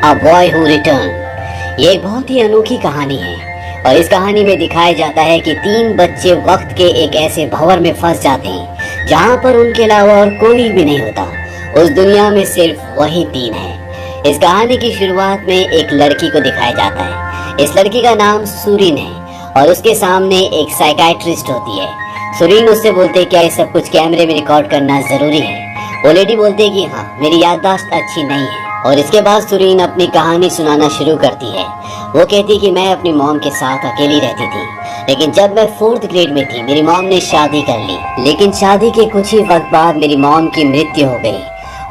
A boy who return. ये एक बहुत ही अनोखी कहानी है और इस कहानी में दिखाया जाता है कि तीन बच्चे वक्त के एक ऐसे भंवर में फंस जाते हैं जहाँ पर उनके अलावा और कोई भी नहीं होता। उस दुनिया में सिर्फ वही तीन है। इस कहानी की शुरुआत में एक लड़की को दिखाया जाता है। इस लड़की का नाम सुरीन है और उसके सामने एक साइकाइट्रिस्ट होती है। सुरीन उससे बोलते क्या ये सब कुछ कैमरे में रिकॉर्ड करना जरूरी है। वो लेडी बोलते कि हाँ, मेरी याददाश्त अच्छी नहीं है। और इसके बाद सुरीन अपनी कहानी सुनाना शुरू करती है। वो कहती कि मैं अपनी मॉम के साथ अकेली रहती थी, लेकिन जब मैं 4th ग्रेड में थी मेरी मॉम ने शादी कर ली। लेकिन शादी के कुछ ही वक्त बाद मेरी मॉम की मृत्यु हो गई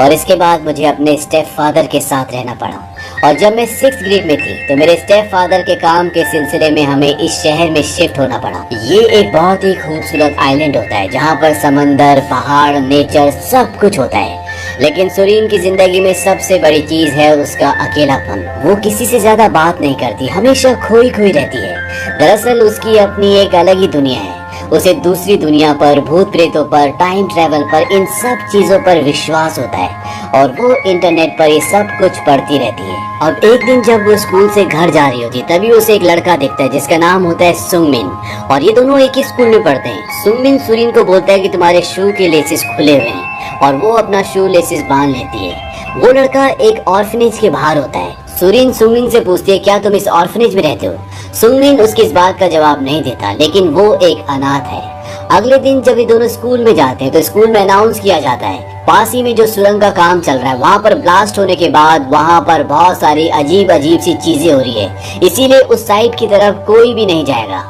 और इसके बाद मुझे अपने स्टेप फादर के साथ रहना पड़ा। और जब मैं 6th ग्रेड में थी तो मेरे स्टेप फादर के काम के सिलसिले में हमें इस शहर में शिफ्ट होना पड़ा। ये एक बहुत ही खूबसूरत आइलैंड होता है जहाँ पर समंदर, पहाड़, नेचर सब कुछ होता है। लेकिन सुरीन की जिंदगी में सबसे बड़ी चीज है उसका अकेलापन। वो किसी से ज्यादा बात नहीं करती, हमेशा खोई खोई रहती है। दरअसल उसकी अपनी एक अलग ही दुनिया है। उसे दूसरी दुनिया पर, भूत प्रेतों पर, टाइम ट्रेवल पर, इन सब चीजों पर विश्वास होता है और वो इंटरनेट पर ये सब कुछ पढ़ती रहती है। अब एक दिन जब वो स्कूल से घर जा रही होती तभी उसे एक लड़का दिखता है जिसका नाम होता है सुंगमिन और ये दोनों एक ही स्कूल में पढ़ते हैं। सुंगमिन सुरीन को बोलता है कि तुम्हारे शू के लेसेस खुले हुए हैं और वो अपना शू लेसेस बांध लेती है। वो लड़का एक ऑर्फनेज के बाहर होता है। सुरीन सुंगमिन से पूछती है क्या तुम इस ऑर्फनेज में रहते हो। सुंगमिन उसकी इस बात का जवाब नहीं देता, लेकिन वो एक अनाथ है। अगले दिन जब ये दोनों स्कूल में जाते हैं तो स्कूल में अनाउंस किया जाता है पास ही में जो सुरंग का काम चल रहा है वहाँ पर ब्लास्ट होने के बाद वहाँ पर बहुत सारी अजीब अजीब सी चीजें हो रही है, इसीलिए उस साइड की तरफ कोई भी नहीं जाएगा।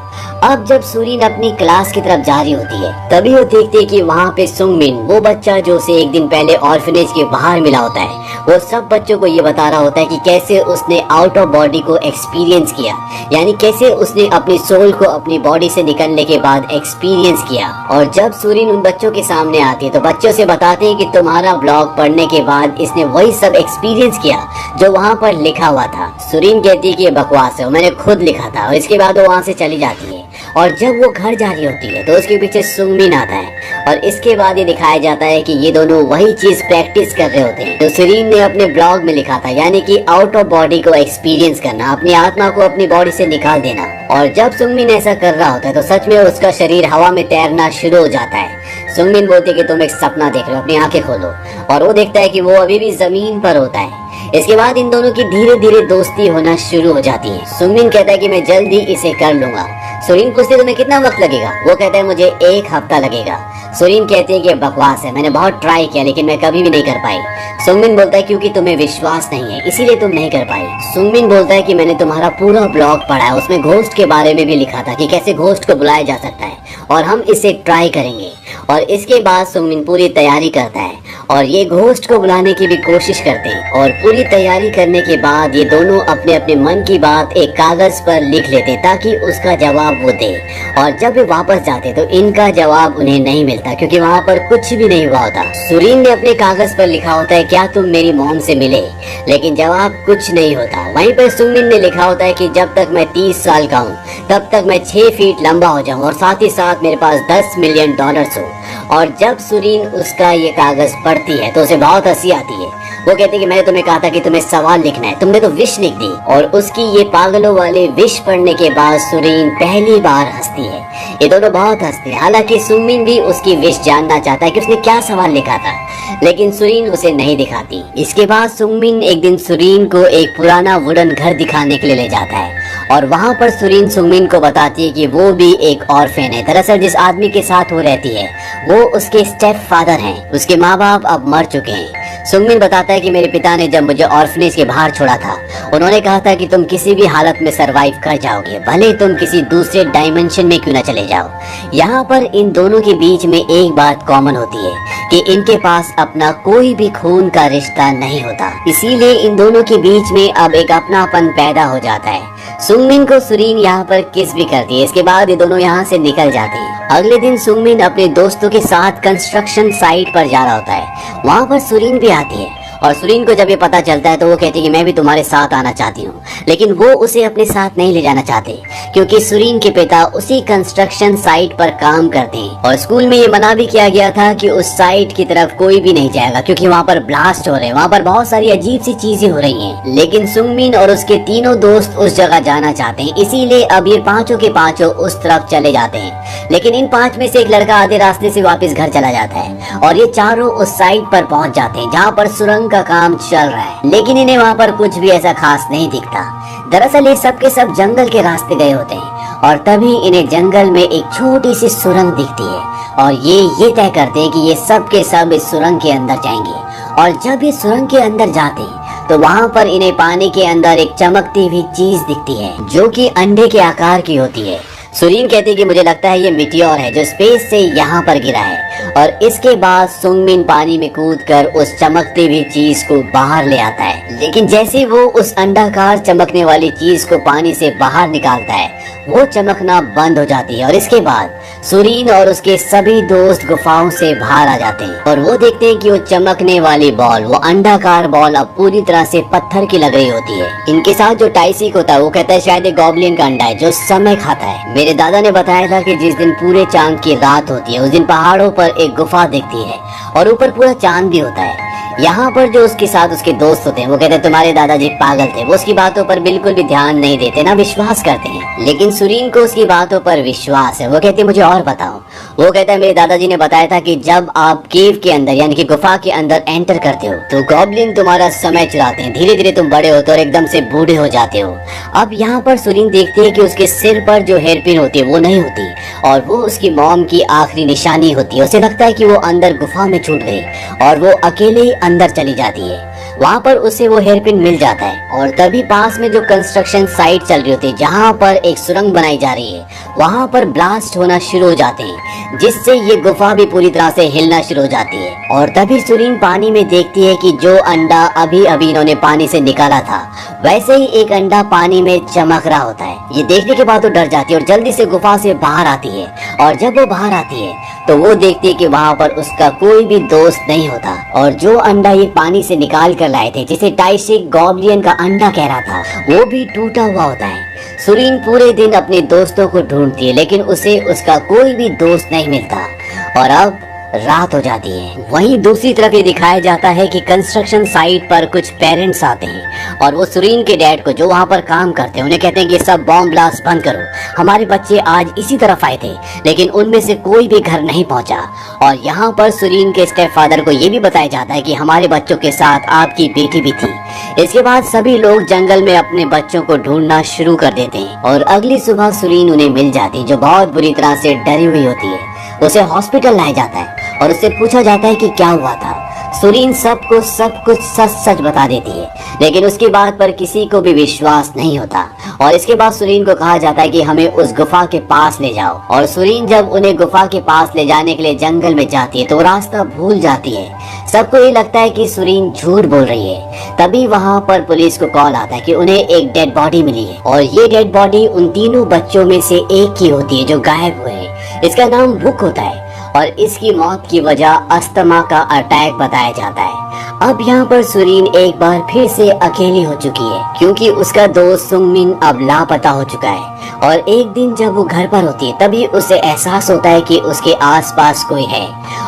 अब जब सुरीन अपनी क्लास की तरफ जा रही होती है तभी वो देखती है कि वहाँ पे सुंगमिन, वो बच्चा जो उसे एक दिन पहले ऑर्फनेज के बाहर मिला होता है, वो सब बच्चों को ये बता रहा होता है कि कैसे उसने आउट ऑफ बॉडी को एक्सपीरियंस किया, यानी कैसे उसने अपनी सोल को अपनी बॉडी से निकलने के बाद एक्सपीरियंस किया। और जब सुरीन उन बच्चों के सामने आती है तो बच्चों से बताते हैं कि तुम्हारा ब्लॉग पढ़ने के बाद इसने वही सब एक्सपीरियंस किया जो वहाँ पर लिखा हुआ था। सुरीन कहती है कि ये बकवास है, मैंने खुद लिखा था। और इसके बाद वो वहाँ से चली जाती है और जब वो घर जा रही होती है तो उसके पीछे सुंगमिन आता है और इसके बाद ये दिखाया जाता है कि ये दोनों वही चीज प्रैक्टिस कर रहे होते हैं जो सुरीन ने अपने ब्लॉग में लिखा था, यानी कि आउट ऑफ बॉडी को एक्सपीरियंस करना, अपनी आत्मा को अपनी बॉडी से निकाल देना। और जब सुंगमिन ऐसा कर रहा होता है तो सच में उसका शरीर हवा में तैरना शुरू हो जाता है। सुंगमिन बोलती है कि तुम एक सपना देख रहे हो, अपनी आंखें खोलो। और वो देखता है कि वो अभी भी जमीन पर होता है। इसके बाद इन दोनों की धीरे धीरे दोस्ती होना शुरू हो जाती है। सुंगमिन कहता है कि मैं जल्दी इसे कर लूंगा। सुरीन पूछती है तुम्हें कितना वक्त लगेगा। वो कहता है मुझे 1 हफ्ता लगेगा। सुरीन कहती है कि बकवास है, मैंने बहुत ट्राई किया लेकिन मैं कभी भी नहीं कर पाई। सुंगमिन बोलता है क्योंकि तुम्हें विश्वास नहीं है इसीलिए तुम नहीं कर पाई। सुंगमिन बोलता है कि मैंने तुम्हारा पूरा ब्लॉग पढ़ा है, उसमें घोस्ट के बारे में भी लिखा था कि कैसे घोस्ट को बुलाया जा सकता है और हम इसे ट्राई करेंगे। और इसके बाद सुंगमिन पूरी तैयारी करता है और ये घोस्ट को बुलाने की भी कोशिश करते हैं। और पूरी तैयारी करने के बाद ये दोनों अपने अपने मन की बात एक कागज पर लिख लेते ताकि उसका जवाब वो दे। और जब वे वापस जाते तो इनका जवाब उन्हें नहीं मिलता क्योंकि वहाँ पर कुछ भी नहीं हुआ होता। सुरीन ने अपने कागज पर लिखा होता है क्या तुम मेरी मॉम से मिले, लेकिन जवाब कुछ नहीं होता। वहीं पर सुंगमिन ने लिखा होता है कि जब तक मैं 30 साल का हूँ तब तक मैं 6 फीट लंबा हो जाऊँ और साथ ही साथ मेरे पास $10 मिलियन हो। और जब सुरीन उसका ये कागज पढ़ती है तो उसे बहुत हंसी आती है। वो कहती है कि मैंने तुम्हें कहा था कि तुम्हें सवाल लिखना है, तुमने तो विश लिख दी। और उसकी ये पागलों वाले विश पढ़ने के बाद सुरीन पहली बार हंसती है। ये दोनों बहुत हंसते हैं। हालांकि सुंगमिन भी उसकी विश जानना चाहता है कि उसने क्या सवाल लिखा था, लेकिन सुरीन उसे नहीं दिखाती। इसके बाद सुंगमिन एक दिन सुरीन को एक पुराना वुडन घर दिखाने के लिए ले जाता है और वहाँ पर सुरीन सुंगमिन को बताती है कि वो भी एक ऑर्फन है। दरअसल जिस आदमी के साथ वो रहती है वो उसके स्टेप फादर हैं, उसके माँ बाप अब मर चुके हैं। सुंगमिन बताता है कि मेरे पिता ने जब मुझे ऑर्फनेज के बाहर छोड़ा था उन्होंने कहा था कि तुम किसी भी हालत में सरवाइव कर जाओगे, भले तुम किसी दूसरे डायमेंशन में क्यों न चले जाओ। यहाँ पर इन दोनों के बीच में एक बात कॉमन होती है कि इनके पास अपना कोई भी खून का रिश्ता नहीं होता, इसीलिए इन दोनों के बीच में अब एक अपनापन पैदा हो जाता है। सुंगमिन को सुरीन यहाँ पर किस भी करती है। इसके बाद ये दोनों यहाँ से निकल जाते हैं। अगले दिन सुंगमिन अपने दोस्तों के साथ कंस्ट्रक्शन साइट पर जा रहा होता है। वहाँ पर सुरीन भी आती है और सुरीन को जब ये पता चलता है तो वो कहती है कि मैं भी तुम्हारे साथ आना चाहती हूँ, लेकिन वो उसे अपने साथ नहीं ले जाना चाहते क्योंकि सुरीन के पिता उसी कंस्ट्रक्शन साइट पर काम करते हैं और स्कूल में ये मना भी किया गया था कि उस साइट की तरफ कोई भी नहीं जाएगा क्योंकि वहाँ पर ब्लास्ट हो रहे हैं, वहाँ पर बहुत सारी अजीब सी चीजें हो रही हैं। लेकिन सुंगमिन और उसके तीनों दोस्त उस जगह जाना चाहते हैं, इसीलिए अब ये पांचों के पांचों उस तरफ चले जाते हैं। लेकिन इन पांच में से एक लड़का आधे रास्ते से वापस घर चला जाता है और ये चारों उस साइट पर पहुंच जाते हैं जहाँ पर सुरंग का काम चल रहा है, लेकिन इन्हें वहाँ पर कुछ भी ऐसा खास नहीं दिखता। दरअसल ये सब के सब जंगल के रास्ते गए होते हैं और तभी इन्हें जंगल में एक छोटी सी सुरंग दिखती है और ये तय करते हैं कि ये सब के सब इस सुरंग के अंदर जाएंगे। और जब ये सुरंग के अंदर जाते हैं तो वहाँ पर इन्हें पानी के अंदर एक चमकती हुई चीज दिखती है जो कि अंडे के आकार की होती है। सुरीन कहती है कि मुझे लगता है ये मिटियोर है जो स्पेस से यहाँ पर गिरा है। और इसके बाद सुंगमिन पानी में कूदकर उस चमकती हुई चीज को बाहर ले आता है, लेकिन जैसे वो उस अंडाकार चमकने वाली चीज को पानी से बाहर निकालता है वो चमकना बंद हो जाती है और इसके बाद सुरीन और उसके सभी दोस्त गुफाओं से बाहर आ जाते हैं और वो देखते हैं कि वो चमकने वाली बॉल, वो अंडाकार बॉल अब पूरी तरह से पत्थर की लग रही होती है। इनके साथ जो टाइसिक होता है वो कहता है शायद एक गॉब्लिन का अंडा है जो समय खाता है। मेरे दादा ने बताया था कि जिस दिन पूरे चांद की रात होती है उस दिन पहाड़ों पर एक गुफा दिखती है और ऊपर पूरा चांद भी होता है। यहाँ पर जो उसके साथ उसके दोस्त होते हैं वो कहते हैं तुम्हारे दादाजी पागल थे, वो उसकी बातों पर बिल्कुल भी ध्यान नहीं देते, ना विश्वास करते हैं। लेकिन सुरीन को उसकी बातों पर विश्वास है। वो कहते हैं मुझे और बताओ। वो कहता है मेरे दादाजी ने बताया था कि जब आप केव के अंदर यानी कि गुफा के अंदर एंटर करते हो तो गॉब्लिन तुम्हारा समय चुराते हैं, धीरे धीरे तुम बड़े होते हो और एकदम से बूढ़े हो जाते हो। अब यहाँ पर सुरीन देखती है कि उसके सिर पर जो हेयरपिन होती है वो नहीं होती और वो उसकी मॉम की आखिरी निशानी होती है। उसे लगता है कि वो अंदर गुफा में छूट गई और वो अकेले ही अंदर चली जाती है। वहाँ पर उसे वो हेयरपिन मिल जाता है और तभी पास में जो कंस्ट्रक्शन साइट चल रही होती है जहाँ पर एक सुरंग बनाई जा रही है वहाँ पर ब्लास्ट होना शुरू हो जाते हैं जिससे ये गुफा भी पूरी तरह से हिलना शुरू हो जाती है। और तभी सुरीन पानी में देखती है कि जो अंडा अभी अभी इन्होंने पानी से निकाला था वैसे ही एक अंडा पानी में चमक रहा होता है। ये देखने के बाद वो डर जाती है और जल्दी से गुफा से बाहर आती है और जब वो बाहर आती है तो वो देखती है कि वहाँ पर उसका कोई भी दोस्त नहीं होता और जो अंडा ये पानी से निकाल कर लाए थे जिसे टाइसिक गॉब्लियन का अंडा कह रहा था वो भी टूटा हुआ होता है। सुरीन पूरे दिन अपने दोस्तों को ढूंढती है लेकिन उसे उसका कोई भी दोस्त नहीं मिलता और अब रात हो जाती है। वहीं दूसरी तरफ ये दिखाया जाता है कि कंस्ट्रक्शन साइट पर कुछ पेरेंट्स आते हैं और वो सुरीन के डैड को जो वहाँ पर काम करते हैं उन्हें कहते हैं कि सब बॉम्ब ब्लास्ट बंद करो, हमारे बच्चे आज इसी तरफ आए थे लेकिन उनमें से कोई भी घर नहीं पहुँचा। और यहाँ पर सुरीन के स्टेप फादर को ये भी बताया जाता है कि हमारे बच्चों के साथ आपकी बेटी भी थी। इसके बाद सभी लोग जंगल में अपने बच्चों को ढूंढना शुरू कर देते हैं और अगली सुबह सुरीन उन्हें मिल जाती है जो बहुत बुरी तरह से डरी हुई होती है। उसे हॉस्पिटल लाया जाता है और उससे पूछा जाता है कि क्या हुआ था। सुरीन सबको सब कुछ सच सच बता देती है लेकिन उसकी बात पर किसी को भी विश्वास नहीं होता। और इसके बाद सुरीन को कहा जाता है कि हमें उस गुफा के पास ले जाओ और सुरीन जब उन्हें गुफा के पास ले जाने के लिए जंगल में जाती है तो रास्ता भूल जाती है। सबको ये लगता है कि सुरीन झूठ बोल रही है। तभी वहाँ पर पुलिस को कॉल आता है कि उन्हें एक डेड बॉडी मिली है और ये डेड बॉडी उन तीनों बच्चों में से एक की होती है जो गायब हुए हैं। इसका नाम बुक होता है और इसकी मौत की वजह अस्थमा का अटैक बताया जाता है। अब यहाँ पर सुरीन एक बार फिर से अकेली हो चुकी है क्योंकि उसका दोस्त सुंगमिन अब लापता हो चुका है। और एक दिन जब वो घर पर होती है तभी उसे एहसास होता है कि उसके आसपास कोई है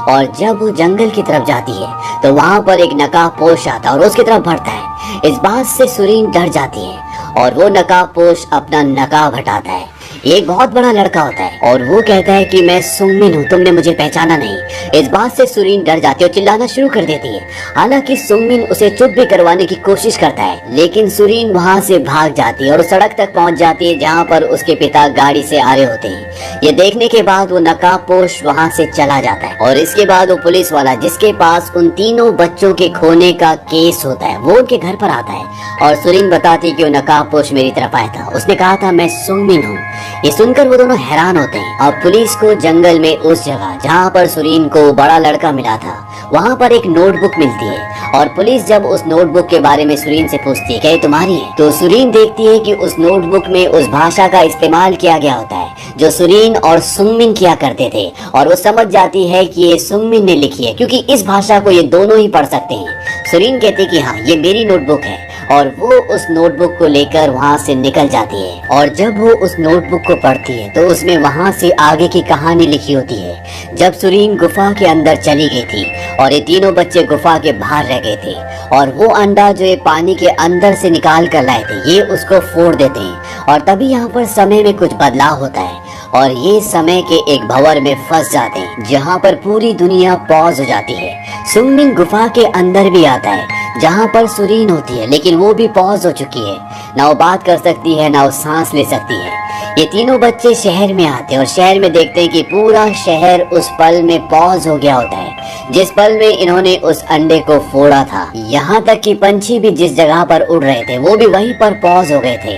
और जब वो जंगल की तरफ जाती है तो वहाँ पर एक नकाबपोश आता है और उसकी तरफ बढ़ता है। इस बात से सुरीन डर जाती है और वो नकाबपोश अपना नकाब हटाता है। एक बहुत बड़ा लड़का होता है और वो कहता है कि मैं सुंगमिन हूँ, तुमने मुझे पहचाना नहीं। इस बात से सुरीन डर जाती है और चिल्लाना शुरू कर देती है। हालांकि सुंगमिन उसे चुप भी करवाने की कोशिश करता है लेकिन सुरीन वहाँ से भाग जाती है और सड़क तक पहुँच जाती है जहाँ पर उसके पिता गाड़ी से आ रहे होते हैं। ये देखने के बाद वो नकाबपोश वहाँ से चला जाता है और इसके बाद वो पुलिस वाला जिसके पास उन तीनों बच्चों के खोने का केस होता है वो उनके घर पर आता है और सुरीन बताती है कि वो नकाबपोश मेरी तरफ आया था, उसने कहा था मैं सुंगमिन हूँ। ये सुनकर वो दोनों हैरान होते हैं और पुलिस को जंगल में उस जगह जहाँ पर सुरीन को बड़ा लड़का मिला था वहाँ पर एक नोटबुक मिलती है और पुलिस जब उस नोटबुक के बारे में सुरीन से पूछती है क्या ये तुम्हारी है तो सुरीन देखती है कि उस नोटबुक में उस भाषा का इस्तेमाल किया गया होता है जो सुरीन और सुंगमिन किया करते थे और वो समझ जाती है कि ये सुंगमिन ने लिखी है क्योंकि इस भाषा को ये दोनों ही पढ़ सकते हैं। सुरीन कहती कि हाँ ये मेरी नोटबुक है, और वो उस नोटबुक को लेकर वहाँ से निकल जाती है। और जब वो उस नोटबुक को पढ़ती है तो उसमें वहाँ से आगे की कहानी लिखी होती है, जब सुरीन गुफा के अंदर चली गई थी और ये तीनों बच्चे गुफा के बाहर रह गए थे, और वो अंडा जो ये पानी के अंदर से निकाल कर लाए थे ये उसको फोड़ देते हैं। और तभी यहाँ पर समय में कुछ बदलाव होता है और ये समय के एक भंवर में फंस जाते हैं जहाँ पर पूरी दुनिया पॉज हो जाती है। सुंगमिन गुफा के अंदर भी आता है जहाँ पर सुरीन होती है, लेकिन वो भी पॉज हो चुकी है, ना वो बात कर सकती है ना वो सांस ले सकती है। ये तीनों बच्चे शहर में आते हैं और शहर में देखते हैं कि पूरा शहर उस पल में पॉज हो गया होता है जिस पल में इन्होंने उस अंडे को फोड़ा था। यहाँ तक कि पंछी भी जिस जगह पर उड़ रहे थे वो भी वहीं पर पॉज हो गए थे।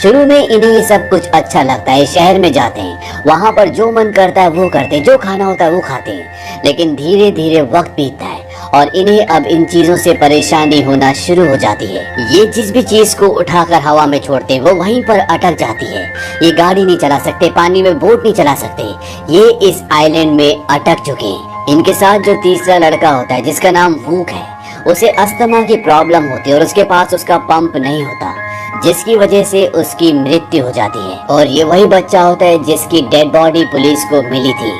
शुरू में इन्हें ये सब कुछ अच्छा लगता है, शहर में जाते हैं, वहाँ पर जो मन करता है वो करते हैं, जो खाना होता है वो खाते हैं। लेकिन धीरे धीरे वक्त बीतता है और इन्हें अब इन चीजों से परेशानी होना शुरू हो जाती है। ये जिस भी चीज को उठाकर हवा में छोड़ते हैं वो वहीं पर अटक जाती है। ये गाड़ी नहीं चला सकते, पानी में बोट नहीं चला सकते, ये इस आइलैंड में अटक चुके हैं। इनके साथ जो तीसरा लड़का होता है जिसका नाम वूक है, उसे अस्थमा की प्रॉब्लम होती है और उसके पास उसका पंप नहीं होता, जिसकी वजह से उसकी मृत्यु हो जाती है। और ये वही बच्चा होता है जिसकी डेड बॉडी पुलिस को मिली थी।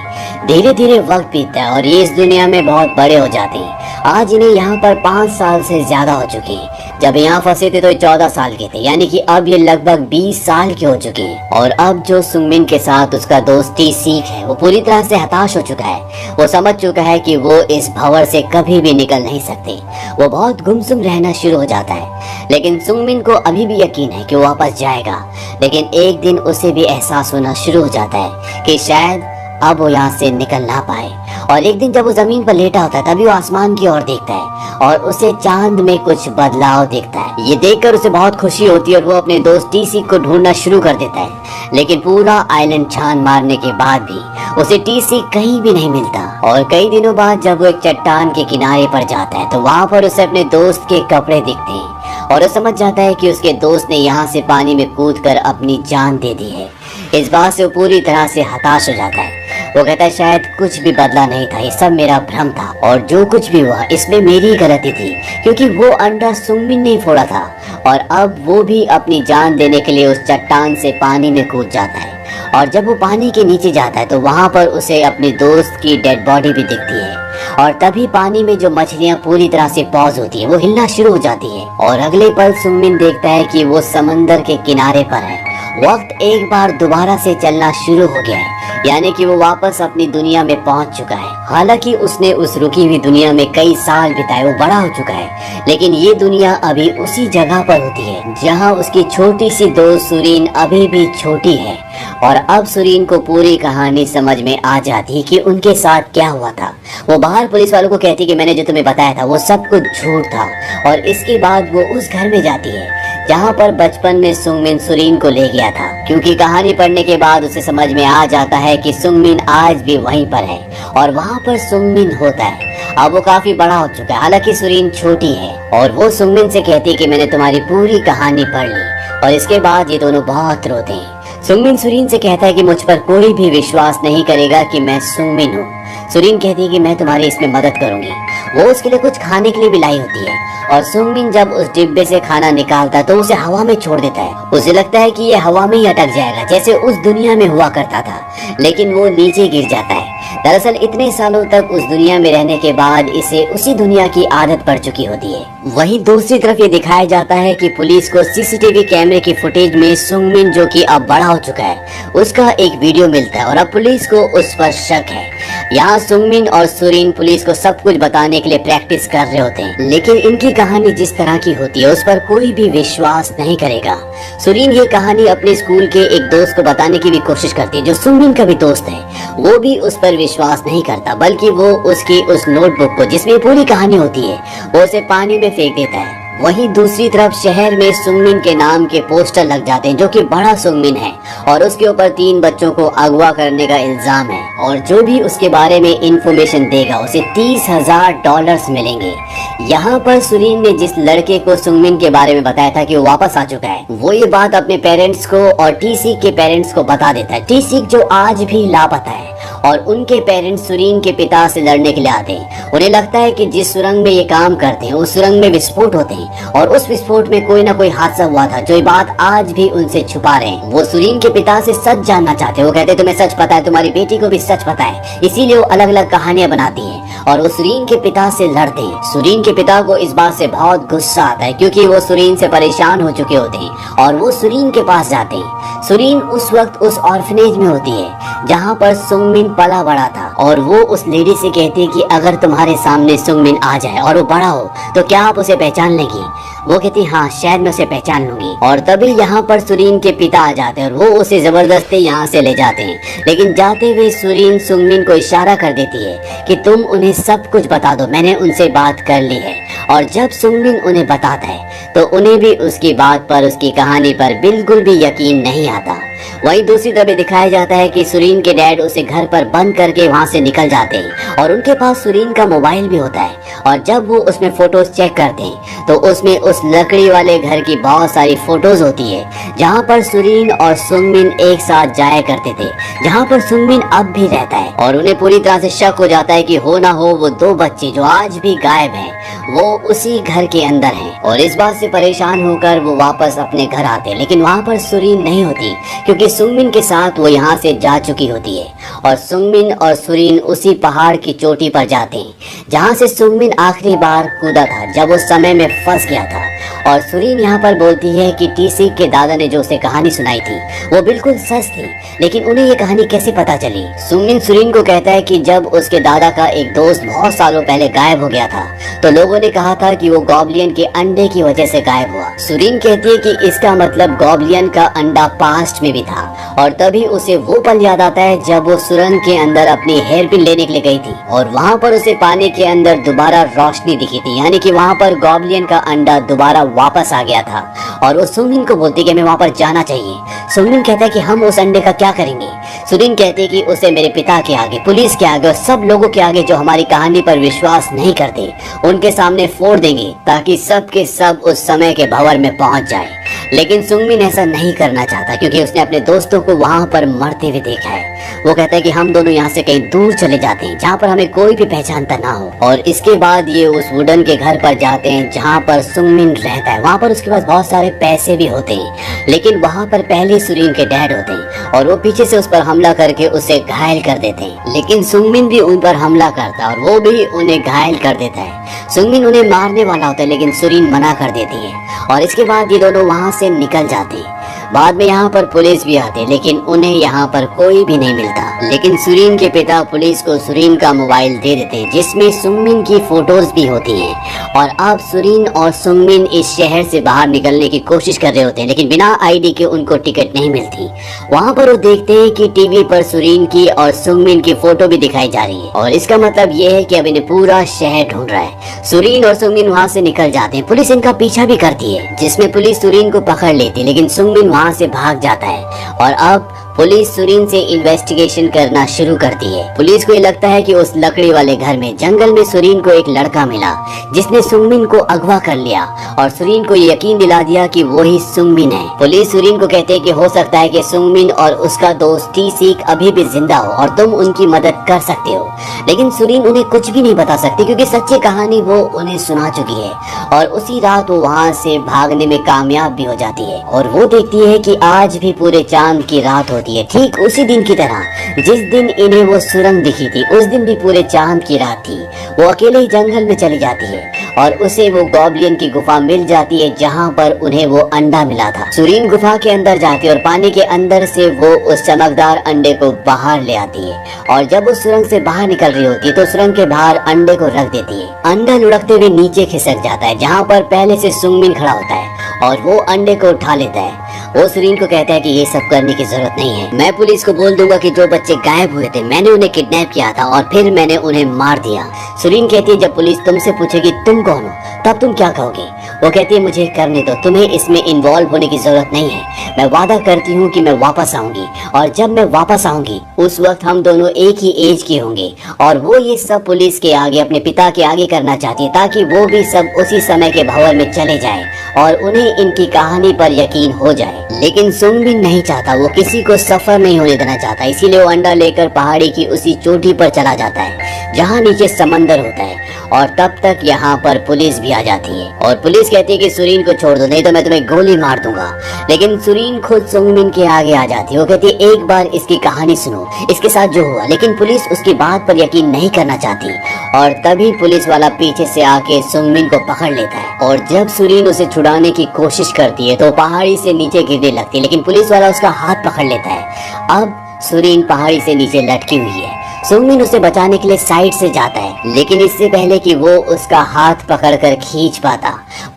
धीरे धीरे वक्त बीतता है और ये इस दुनिया में बहुत बड़े हो जाते हैं। आज इन्हें यहाँ पर 5 साल से ज्यादा हो चुके हैं। जब यहाँ फंसे थे तो 14 साल के थे, यानी कि अब ये लगभग 20 साल के हो चुके हैं। और अब जो सुंगमिन के साथ उसका दोस्त टी-सीक है वो पूरी तरह से हताश हो चुका है। वो समझ चुका है कि वो इस भंवर से कभी भी निकल नहीं सकते। वो बहुत गुमसुम रहना शुरू हो जाता है। लेकिन सुंगमिन को अभी भी यकीन है कि वो वापस जाएगा। लेकिन एक दिन उसे भी एहसास होना शुरू हो जाता है कि शायद अब वो यहाँ से निकल ना पाए। और एक दिन जब वो जमीन पर लेटा होता है तभी वो आसमान की ओर देखता है और उसे चांद में कुछ बदलाव दिखता है। ये देखकर उसे बहुत खुशी होती है और वो अपने दोस्त टी-सीक को ढूंढना शुरू कर देता है। लेकिन पूरा आइलैंड छान मारने के बाद भी उसे टी-सीक कहीं भी नहीं मिलता। और कई दिनों बाद जब वो एक चट्टान के किनारे पर जाता है तो वहाँ पर उसे अपने दोस्त के कपड़े दिखते हैं और वो समझ जाता है कि उसके दोस्त ने यहाँ से पानी में कूदकर अपनी जान दे दी है। इस बात से वो पूरी तरह से हताश हो जाता है। वो कहता है शायद कुछ भी बदला नहीं था, ये सब मेरा भ्रम था और जो कुछ भी हुआ इसमें मेरी गलती थी, क्योंकि वो अंडा सुंगमिन ने फोड़ा था। और अब वो भी अपनी जान देने के लिए उस चट्टान से पानी में कूद जाता है। और जब वो पानी के नीचे जाता है तो वहाँ पर उसे अपने दोस्त की डेड बॉडी भी दिखती है। और तभी पानी में जो मछलियाँ पूरी तरह से पॉज होती है वो हिलना शुरू हो जाती है। और अगले पल सुंगमिन देखता है कि वो समंदर के किनारे पर है। वक्त एक बार दोबारा से चलना शुरू हो गया है, यानी कि वो वापस अपनी दुनिया में पहुंच चुका है। हालांकि उसने उस रुकी हुई दुनिया में कई साल बिताए, वो बड़ा हो चुका है, लेकिन ये दुनिया अभी उसी जगह पर होती है जहां उसकी छोटी सी दोस्त सुरीन अभी भी छोटी है। और अब सुरीन को पूरी कहानी समझ में आ जाती है कि उनके साथ क्या हुआ था। वो बाहर पुलिस वालों को कहती कि मैंने जो तुम्हें बताया था वो सब कुछ झूठ था। और इसके बाद वो उस घर में जाती है जहाँ पर बचपन में सुंगमिन सुरीन को ले गया था, क्योंकि कहानी पढ़ने के बाद उसे समझ में आ जाता है कि सुंगमिन आज भी वहीं पर है और वहाँ पर सुंगमिन होता है। अब वो काफी बड़ा हो चुका है, हालांकि सुरीन छोटी है। और वो सुंगमिन से कहती है कि मैंने तुम्हारी पूरी कहानी पढ़ ली। और इसके बाद ये दोनों बहुत रोते हैं। सुंगमिन सुरीन से कहता है कि मुझ पर कोई भी विश्वास नहीं करेगा कि मैं सुंगमिन हूँ। सुरीन कहती है कि मैं तुम्हारी इसमें मदद करूंगी। वो उसके लिए कुछ खाने के लिए भी लाई होती है और सुंगमिन जब उस डिब्बे से खाना निकालता है तो उसे हवा में छोड़ देता है। उसे लगता है कि ये हवा में ही अटक जाएगा जैसे उस दुनिया में हुआ करता था, लेकिन वो नीचे गिर जाता है। दरअसल इतने सालों तक उस दुनिया में रहने के बाद इसे उसी दुनिया की आदत पड़ चुकी होती है। वहीं दूसरी तरफ ये दिखाया जाता है कि पुलिस को सीसीटीवी कैमरे की फुटेज में सुंगमिन, जो कि अब बड़ा हो चुका है, उसका एक वीडियो मिलता है और अब पुलिस को उस पर शक है। यहाँ सुंगमिन और सुरीन पुलिस को सब कुछ बताने के लिए प्रैक्टिस कर रहे होते हैं, लेकिन इनकी कहानी जिस तरह की होती है उस पर कोई भी विश्वास नहीं करेगा। सुरीन ये कहानी अपने स्कूल के एक दोस्त को बताने की भी कोशिश करती है जो सुंगमिन का भी दोस्त है। वो भी उस पर विश्वास नहीं करता, बल्कि वो उसकी उस नोटबुक को जिसमें पूरी कहानी होती है वो उसे पानी में फेंक देता है। वहीं दूसरी तरफ शहर में सुंगमिन के नाम के पोस्टर लग जाते हैं जो कि बड़ा सुंगमिन है और उसके ऊपर 3 बच्चों को अगवा करने का इल्जाम है। और जो भी उसके बारे में इंफॉर्मेशन देगा उसे $30,000 मिलेंगे। यहाँ पर सुरीन ने जिस लड़के को सुंगमिन के बारे में बताया था कि वो वापस आ चुका है, वो ये बात अपने पेरेंट्स को और टी-सीक के पेरेंट्स को बता देता है। टी-सीक जो आज भी लापता है और उनके पेरेंट्स सुरीन के पिता से लड़ने के लिए आते हैं। उन्हें लगता है कि जिस सुरंग में ये काम करते हैं उस सुरंग में विस्फोट होते हैं और उस विस्फोट में कोई ना कोई हादसा हुआ था, जो ये बात आज भी उनसे छुपा रहे हैं। वो सुरीन के पिता से सच जानना चाहते हैं। वो कहते हैं तुम्हें सच पता है, तुम्हारी बेटी को भी सच पता है, इसीलिए वो अलग अलग कहानियां बनाती है और वो सुरीन के पिता से लड़ते हैं। सुरीन के पिता को इस बात से बहुत गुस्सा आता है क्योंकि वो सुरीन से परेशान हो चुके होते हैं और वो सुरीन के पास जाते हैं। सुरीन उस वक्त उस ऑर्फनेज में होती है जहाँ पर सुंगमिन पला बड़ा था और वो उस लेडी से कहती है कि अगर तुम्हारे सामने सुंगमिन आ जाए और वो बड़ा हो तो क्या आप उसे पहचान लेंगी? वो कहती हाँ, शायद मैं उसे पहचान लूंगी। और तभी यहाँ पर सुरीन के पिता आ जाते हैं और वो उसे जबरदस्ती यहाँ से ले जाते हैं। लेकिन जाते हुए सुरीन सुंगमिन को इशारा कर देती है कि तुम उन्हें सब कुछ बता दो, मैंने उनसे बात कर ली है। और जब सुंगमिन उन्हें बताता है तो उन्हें भी उसकी बात पर, उसकी कहानी पर बिल्कुल भी यकीन नहीं आता। वहीं दूसरी तरफ दिखाया जाता है कि सुरीन के डैड उसे घर पर बंद करके वहां से निकल जाते हैं और उनके पास सुरीन का मोबाइल भी होता है। और जब वो उसमें फोटोज चेक करते हैं तो उसमें उस लकड़ी वाले घर की बहुत सारी फोटोज होती है जहां पर सुरीन और सुंगमिन एक साथ जाया करते थे, जहां पर सुंगमिन अब भी रहता है। और उन्हें पूरी तरह से शक हो जाता है कि हो ना हो वो दो बच्चे जो आज भी गायब हैं वो उसी घर के अंदर हैं। और इस बात से परेशान होकर वो वापस अपने घर आते हैं, लेकिन वहाँ पर सुरीन नहीं होती क्योंकि सुंगमिन के साथ वो यहाँ से जा चुकी होती है। और सुंगमिन और सुरीन उसी पहाड़ की चोटी पर जाते हैं जहाँ से सुंगमिन आखिरी बार कूदा था जब उस समय में फंस गया था। और सुरीन यहाँ पर बोलती है कि टीसी के दादा ने जो उसे कहानी सुनाई थी वो बिल्कुल सच थी, लेकिन उन्हें ये कहानी कैसे पता चली? सुंगमिन सुरीन को कहता है कि जब उसके दादा का एक दोस्त बहुत सालों पहले गायब हो गया था तो लोगों ने कहा था कि वो गॉब्लियन के अंडे की वजह से गायब हुआ। सुरीन कहती है कि इसका मतलब गॉब्लियन का अंडा पास्ट में भी था और तभी उसे वो पल याद आता है जब वो सुरंग के अंदर अपनी हेयर पिन लेने के लिए गई थी और वहाँ पर उसे पानी के अंदर दोबारा रोशनी दिखी थी, यानी कि वहाँ पर गॉब्लियन का अंडा दोबारा वापस आ गया था। और वो सुंगमिन को बोलती है कि हमें वहाँ पर जाना चाहिए। सुंगमिन कहता है कि हम उस अंडे का क्या करेंगे? सुरीन कहती है कि उसे मेरे पिता के आगे, पुलिस के आगे और सब लोगों के आगे जो हमारी कहानी पर विश्वास नहीं करते उनके सामने फोड़ देंगे ताकि सब के सब उस समय के भंवर में पहुंच जाए। लेकिन सुंगमिन ऐसा नहीं करना चाहता क्योंकि उसने अपने दोस्तों को वहां पर मरते हुए देखा है। वो कहता है कि हम दोनों यहाँ से कहीं दूर चले जाते हैं जहाँ पर हमें कोई भी पहचानता ना हो। और इसके बाद ये उस वुडन के घर पर जाते हैं जहाँ पर सुंगमिन रहता है। वहाँ पर उसके पास बहुत सारे पैसे भी होते हैं, लेकिन वहाँ पर पहले सुरीन के डैड होते हैं और वो पीछे से उस पर हमला करके उसे घायल कर देते हैं। लेकिन सुंगमिन भी उन पर हमला करता है और वो भी उन्हें घायल कर देता है। सुंगमिन उन्हें मारने वाला होता है लेकिन सुरीन मना कर देती है और इसके बाद ये दोनों वहाँ से निकल जाते हैं। बाद में यहाँ पर पुलिस भी आती है लेकिन उन्हें यहाँ पर कोई भी नहीं मिलता। लेकिन सुरीन के पिता पुलिस को सुरीन का मोबाइल दे देते हैं जिसमें सुंगमिन की फोटोज भी होती हैं। और अब सुरीन और सुंगमिन इस शहर से बाहर निकलने की कोशिश कर रहे होते हैं लेकिन बिना आईडी के उनको टिकट नहीं मिलती। वहाँ पर वो देखते हैं कि टीवी पर सुरीन की और सुंगमिन की फोटो भी दिखाई जा रही है और इसका मतलब ये है कि अब इन्हें पूरा शहर ढूंढ रहा है। सुरीन और सुंगमिन वहाँ से निकल जाते हैं। पुलिस इनका पीछा भी करती है जिसमें पुलिस सुरीन को पकड़ लेती है लेकिन सुंगमिन वहाँ से भाग जाता है। और अब पुलिस सुरीन से इन्वेस्टिगेशन करना शुरू करती है। पुलिस को ये लगता है कि उस लकड़ी वाले घर में जंगल में सुरीन को एक लड़का मिला जिसने सुंगमिन को अगवा कर लिया और सुरीन को यकीन दिला दिया कि वो ही सुंगमिन है। पुलिस सुरीन को कहते हैं कि हो सकता है कि सुंगमिन और उसका दोस्त टी-सीक अभी भी जिंदा हो और तुम उनकी मदद कर सकते हो। लेकिन सुरीन उन्हें कुछ भी नहीं बता सकती क्योंकि सच्ची कहानी वो उन्हें सुना चुकी है। और उसी रात वो वहाँ से भागने में कामयाब भी हो जाती है और वो देखती है कि आज भी पूरे चांद की रात होती है, ठीक उसी दिन की तरह जिस दिन इन्हें वो सुरंग दिखी थी। उस दिन भी पूरे चांद की रात थी। वो अकेले ही जंगल में चली जाती है और उसे वो गॉब्लियन की गुफा मिल जाती है जहाँ पर उन्हें वो अंडा मिला था। सुरीन गुफा के अंदर जाती है और पानी के अंदर से वो उस चमकदार अंडे को बाहर ले आती है और जब उस सुरंग से बाहर निकल रही होती है तो सुरंग के बाहर अंडे को रख देती है। अंडा लुढ़कते हुए नीचे खिसक जाता है जहाँ पर पहले से सुंगमिन खड़ा होता है और वो अंडे को उठा लेता है। वो सुरीन को कहता है कि ये सब करने की जरूरत नहीं है, मैं पुलिस को बोल दूंगा कि जो बच्चे गायब हुए थे मैंने उन्हें किडनैप किया था और फिर मैंने उन्हें मार दिया। सुरीन कहती है जब पुलिस तुमसे पूछेगी तुम कौन हो तब तुम क्या कहोगे? वो कहती है मुझे करने दो, तुम्हें इसमें इन्वॉल्व होने की जरूरत नहीं है। मैं वादा करती हूँ कि मैं वापस आऊंगी और जब मैं वापस आऊंगी उस वक्त हम दोनों एक ही एज के होंगे। और वो ये सब पुलिस के आगे, अपने पिता के आगे करना चाहती है ताकि वो भी सब उसी समय के भंवर में चले जाए और उन्हें इनकी कहानी पर यकीन हो जाए। लेकिन सुंगबिन नहीं चाहता, वो किसी को सफर नहीं होने देना चाहता, इसीलिए वो अंडा लेकर पहाड़ी की उसी चोटी पर चला जाता है जहाँ नीचे समंदर होता है। और तब तक यहाँ पर पुलिस भी आ जाती है और पुलिस कहती है कि सुरीन को छोड़ दो, नहीं तो मैं तुम्हें गोली मार दूंगा। लेकिन सुरीन खुद सुंगबिन के आगे आ जाती है। वो कहती है एक बार इसकी कहानी सुनो, इसके साथ जो हुआ। लेकिन पुलिस उसकी बात पर यकीन नहीं करना चाहती और तभी पुलिस वाला पीछे से आके सुंगबिन को पकड़ लेता है। और जब सुरीन उसे छुड़ाने की कोशिश करती है तो पहाड़ी से नीचे गिरने लगती है, लेकिन पुलिस वाला उसका हाथ पकड़ लेता है। अब सुरीन पहाड़ी से नीचे लटकी हुई है। सुंगबिन उसे बचाने के लिए साइड से जाता है, लेकिन इससे पहले कि वो उसका हाथ पकड़कर खींच पाता,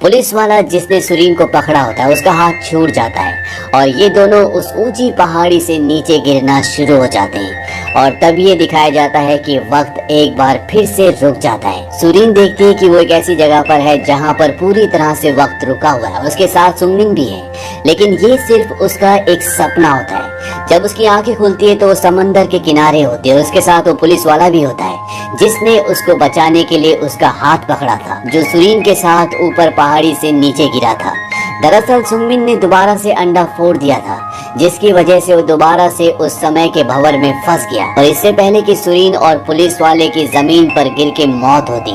पुलिस वाला जिसने सुरीन को पकड़ा होता है उसका हाथ छूट जाता है और ये दोनों उस ऊंची पहाड़ी से नीचे गिरना शुरू हो जाते हैं। और तब ये दिखाया जाता है कि वक्त एक बार फिर से रुक जाता है। सुरीन देखती है कि वो एक ऐसी जगह पर है जहाँ पर पूरी तरह से वक्त रुका हुआ है, उसके साथ सुंगबिन भी है, लेकिन ये सिर्फ उसका एक सपना होता है। जब उसकी आंखें खुलती है तो वो समंदर के किनारे होती है और उसके साथ वो पुलिस वाला भी होता है जिसने उसको बचाने के लिए उसका हाथ पकड़ा था, जो सुरीन के साथ ऊपर पहाड़ी से नीचे गिरा था। दरअसल सुंगबिन ने दोबारा से अंडा फोड़ दिया था, जिसकी वजह से वो दोबारा से उस समय के भंवर में फंस गया। और इससे पहले कि सुरीन और पुलिस वाले की जमीन पर गिर के मौत होती,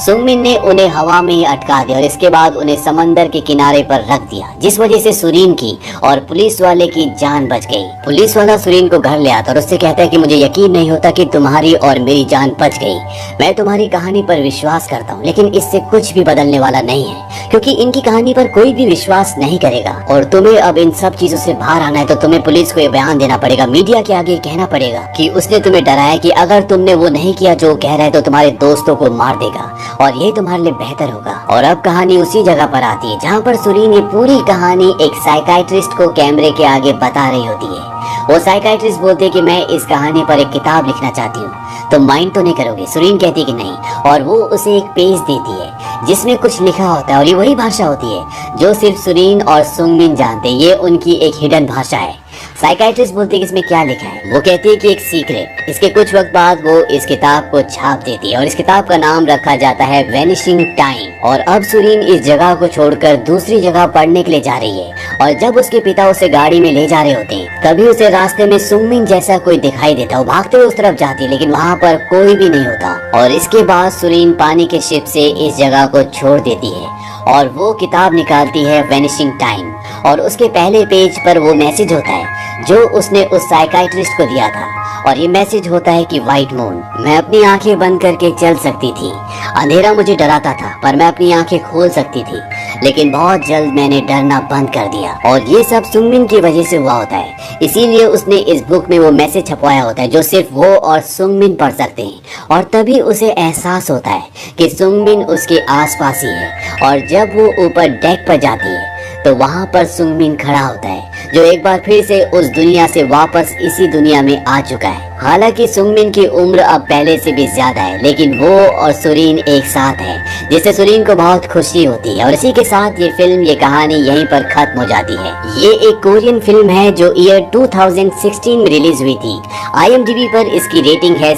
सुंगबिन ने उन्हें हवा में ही अटका दिया और इसके बाद उन्हें समंदर के किनारे पर रख दिया, जिस वजह से सुरीन की और पुलिस वाले की जान बच गई। पुलिस वाला सुरीन को घर ले आता और उससे कहता है कि मुझे यकीन नहीं होता कि तुम्हारी और मेरी जान बच गई। मैं तुम्हारी कहानी पर विश्वास करता हूँ, लेकिन इससे कुछ भी बदलने वाला नहीं है, क्योंकि इनकी कहानी पर कोई भी विश्वास नहीं करेगा। और तुम्हें अब इन सब चीजों से बाहर आना है तो तुम्हें पुलिस को ये बयान देना पड़ेगा, मीडिया के आगे कहना पड़ेगा कि उसने तुम्हें डराया कि अगर तुमने वो नहीं किया जो कह रहा है तो तुम्हारे दोस्तों को मार देगा और ये तुम्हारे लिए बेहतर होगा। और अब कहानी उसी जगह पर आती है जहाँ पर सुरीन ये पूरी कहानी एक साइकाइट्रिस्ट को कैमरे के आगे बता रही होती है। वो साइकाइट्रिस्ट बोलते हैं कि मैं इस कहानी पर एक किताब लिखना चाहती हूँ, तो माइंड तो नहीं करोगे? सुरीन कहती है कि नहीं, और वो उसे एक पेज देती है जिसमें कुछ लिखा होता है और ये वही भाषा होती है जो सिर्फ सुरीन और सुंगबिन जानते हैं। ये उनकी एक हिडन भाषा है। साइकाइट्रिस्ट बोलती है कि इसमें क्या लिखा है? वो कहती है कि एक सीक्रेट। इसके कुछ वक्त बाद वो इस किताब को छाप देती है और इस किताब का नाम रखा जाता है वेनिशिंग टाइम। और अब सुरीन इस जगह को छोड़कर दूसरी जगह पढ़ने के लिए जा रही है और जब उसके पिता उसे गाड़ी में ले जा रहे होते हैं तभी उसे रास्ते में सुंगबिन जैसा कोई दिखाई देता है। वो भागते हुए उस तरफ जाती है, लेकिन वहाँ पर कोई भी नहीं होता। और इसके बाद सुरीन पानी के शिप से इस जगह को छोड़ देती है और वो किताब निकालती है वेनिशिंग टाइम। और उसके पहले पेज पर वो मैसेज होता है जो उसने उस साइकाइट्रिस्ट को दिया था और ये मैसेज होता है कि व्हाइट मून, मैं अपनी आंखें बंद करके चल सकती थी, अंधेरा मुझे डराता था पर मैं अपनी आंखें खोल सकती थी, लेकिन बहुत जल्द मैंने डरना बंद कर दिया। और ये सब सुंगबिन की वजह से हुआ होता है, इसीलिए उसने इस बुक में वो मैसेज छपवाया होता है जो सिर्फ वो और सुंगबिन पढ़ सकते हैं। और तभी उसे एहसास होता है कि सुंगबिन उसके आसपास ही है। और जब वो ऊपर डेक पर जाती है तो वहाँ पर सुंगबिन खड़ा होता है, जो एक बार फिर से उस दुनिया से वापस इसी दुनिया में आ चुका है। हालांकि सुंगबिन की उम्र अब पहले से भी ज्यादा है, लेकिन वो और सुरीन एक साथ है, जिससे सुरीन को बहुत खुशी होती है। और इसी के साथ ये फिल्म, ये कहानी यहीं पर खत्म हो जाती है। ये एक कोरियन फिल्म है जो ईयर 2016 में रिलीज हुई थी। IMDb पर इसकी रेटिंग है